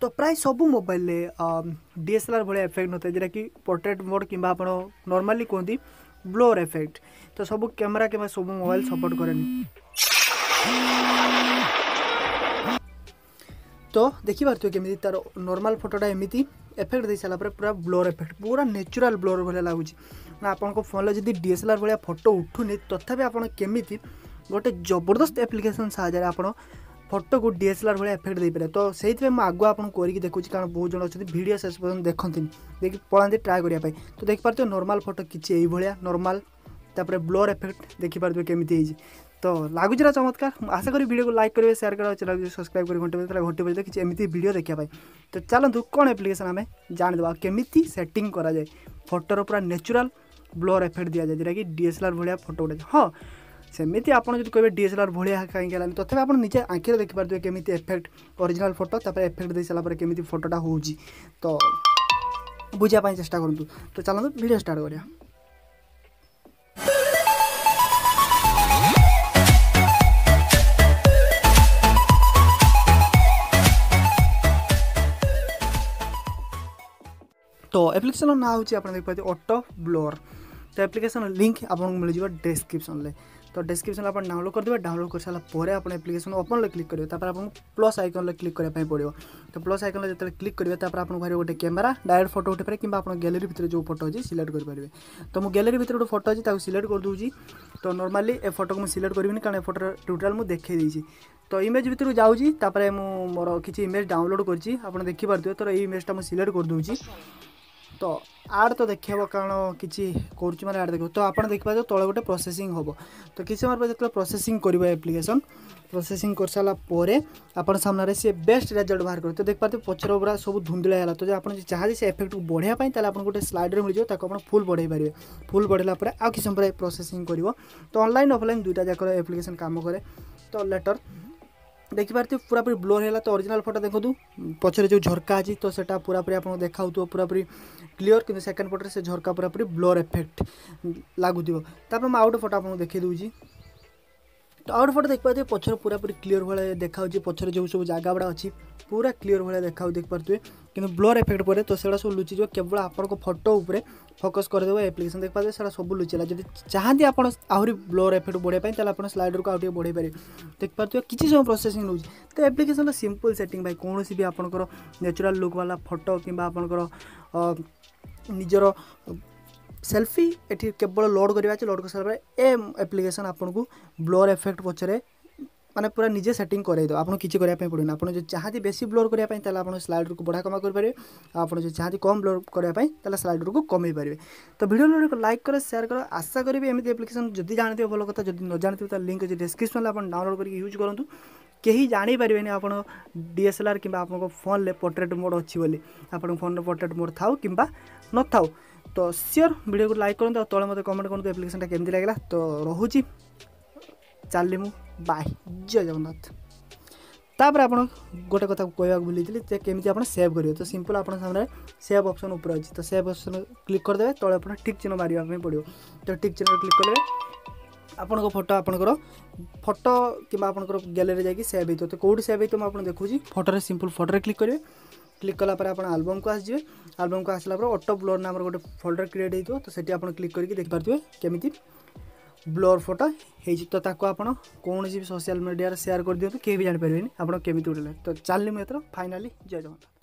तो प्राय सब मोबाइल DSLR भाया इफेक्ट होता है जोटा कि पोर्ट्रेट मोड कि नॉर्मली कहते ब्लोर इफेक्ट। तो सब कैमेरा कि सब मोबाइल सपोर्ट करेनि। तो देखिए केमी तार नॉर्मल फोटोटा एमती इफेक्ट दे सारा पूरा ब्लोर इफेक्ट पूरा नेचुरल ब्लोर भाया लगुच ना। आपन फोन जब DSLR भाया फोटो उठुनी तथापि आप केमी गोटे जबरदस्त एप्लिकेशन साहाय्य आप फोटो को DSLR भाया इफेक्ट दे पारे। तो से आगुआ आपको करके देखुची कारण बहुत जन अच्छा वीडियो शेष पर्यटन देखते देखिए पलाते ट्राए करने। तो देखिए नॉर्मल फोटो किसी यही नॉर्मल तापर ब्लोर इफेक्ट देखिए केमी। तो लगुच चमत्कार। आशा करी वीडियो को लाइक करेंगे, शेयर करेंगे, चैनल सब्सक्राइब कर घंटे बजे किसी एमती वीडियो देखा। तो चलतु कौन एप्लिकेशन आम जानीदे केमी सेटिंग करा जाए फोटोर पूरा नेचुरल ब्लोर इफेक्ट दि जाए जोटा कि DSLR भाया फोटो उठे। हाँ सेमती आप कहे DSLR भाया कहीं तथापि आप निजे आँखिरे देखिपारे केमी इफेक्ट ओरिजिनल फोटो तापर इफेक्ट दे सारापर केमी फोटोटा हो। तो बुझापी चेष्टा करूँ। तो चलते वीडियो स्टार्ट करिया। तो एप्लिकेशन ना हूँ आप देखिए ऑटो ब्लोर। तो एप्लिकेशन लिंक आपको मिल जाए डिस्क्रिप्शन में। तो डिस्क्रिप्शन आप डाउनलोड कर देवे। डाउनलोड कर सारा आप एप्लिकेशन ओपन क्लिक करेंगे तापर आपको प्लस आइकन क्लिक करने पड़ो। तो प्लस आइकन जो क्लिक करेंगे तापर आपको भाई गोटे कैमेरा डायरेक्ट फोटो उठे पारे कि आप गैलरी भितर जो फोटो अच्छी सिलेक्ट करेंगे। तो मुझे गैलरी भितर गोटे फोटो अच्छी सिलेक्ट कर दूसरी। तो नॉर्मली ए फोटो को सिलेक्ट करी कारण ए फोटो ट्यूटोरियल मुझे देखी। तो इमेज भितर जाऊँगी तापर मोर किसी इमेज डाउनलोड करछि आप देखिपारे। तो ये इमेजटा मुझे सिलेक्ट कर दूसरी। तो आड तो देखा कारण किसी कर आड देख। तो आप देखिए तले गोटे प्रोसेसिंग हम। तो किसी समय जो प्रोसेसिंग कर एप्लिकेशन प्रोसेसिंग कर सारापर आप सामने सी बेस्ट रिजल्ट बाहर कर। तो देखिए पचर पूरा सब धुंधला है। तो आप चाहते से इफेक्ट को बढ़ाई आप गोटे स्लाइडर मिल जाए आप फुल बढ़ाई पारे। फुल बढ़ेला आउ कि समय प्रोसेसिंग कर। तो ऑनलाइन ऑफलाइन दुईटा जाक एप्लिकेशन काम करे। तो लेटर देखिए पूरा पूरी ब्लोर है। तो ओरिजिनल फोटो देखो पचर जो झरका अच्छी तो सेटा पूरा पूरी आपको देखा पूरा पूरी क्लीयर कि सेकेंड फोटो से झरका पूरा पूरी ब्लोर इफेक्ट लगुव। मैं आउट फोटो आपको देखी दूसरी। तो आउट फोटो देखिए पचर पूरा पूरी क्लीयर भाया देखा पचर जो सब जगह गुड़ा अच्छी पूरा क्लीयर भाया देखा देखिए कि ब्लोर इफेक्ट पर। तो से सब लुचि केवल आपको फोटो उपरे फोकस करदेव एप्लिकेशन देखिए से सब लुचिला। जब चाहती आप आहरी ब्लोर इफेक्ट बढ़ाई आप स्लाइडर को आगे बढ़ाई पारे। देखिए किसी समय प्रोसेसिंग नौ। तो एप्लिकेशन सिंपल सेटिंग भाई कौन भी आपंकर नेचुरल लुक वाला फोटो कि आपंकर निजर सेल्फी एटी केवल लोड करवा लोड कर सारा एप्लिकेशन आपको ब्लोर इफेक्ट पचरे माने पूरा निजे सेटिंग कराइद। आपको किसी करने पड़े। आप जो चाहती बेसी ब्लोर करने आप स्लाइडर को बढ़ा कमा करेंगे। आप जो चाहती कम ब्लोर करने स्लाइडर को कमे पारे। तो वीडियो को लाइक कर शेयर कर। आशा करी एमती एप्लिकेशन जब जानते भल कथा जब न जानते तो लिंक अच्छे डिस्क्रिप्शन में आप डाउनलोड करके यूज करूँ। कहीं जानीपारे आप DSLR कि आप फोन में पोर्ट्रेट मोड अच्छी बोली आप फोन में पोर्ट्रेट मोड थाउ कि न थाउ। तो सियोर वीडियो को लाइक करूँ। तले मत कमेंट करूँ एप्लिकेशन केमती लगे। तो रोची चलि मु बाय जय जगन्नाथ। तापर आप गोटे कथा कहवा भूली केमी आप सेव करेंगे। तो सिंपल आप सामने सेव ऑप्शन ऊपर अच्छी। तो सेव ऑप्शन क्लिक करदे तले आप टिक चिन्ह मारे पड़ो। तो टिक चिन्ह क्लिक करेंगे आपन फोटो आपंकर फोटो कि आपंकर गैलरी जाकि सेव हो। तो कौटी सेव हो मुझे देखूँ फोटो सिंपल फोटो क्लिक करेंगे। क्लिक कलापर आप एल्बम को आसजे। एल्बम को आसला ऑटो ब्लोर नाम गोटे फोल्डर क्रिएट हो। तो सेठी आप क्लिक करके देखिपारे केमी ब्लोर फोटो है। तो ताको आपण कौन भी सोशल मीडिया शेयर कर दियो। तो कहीं भी जान पारे आप केमी उठे। तो चलिए मुझे फाइनाली जय जगन्नाथ।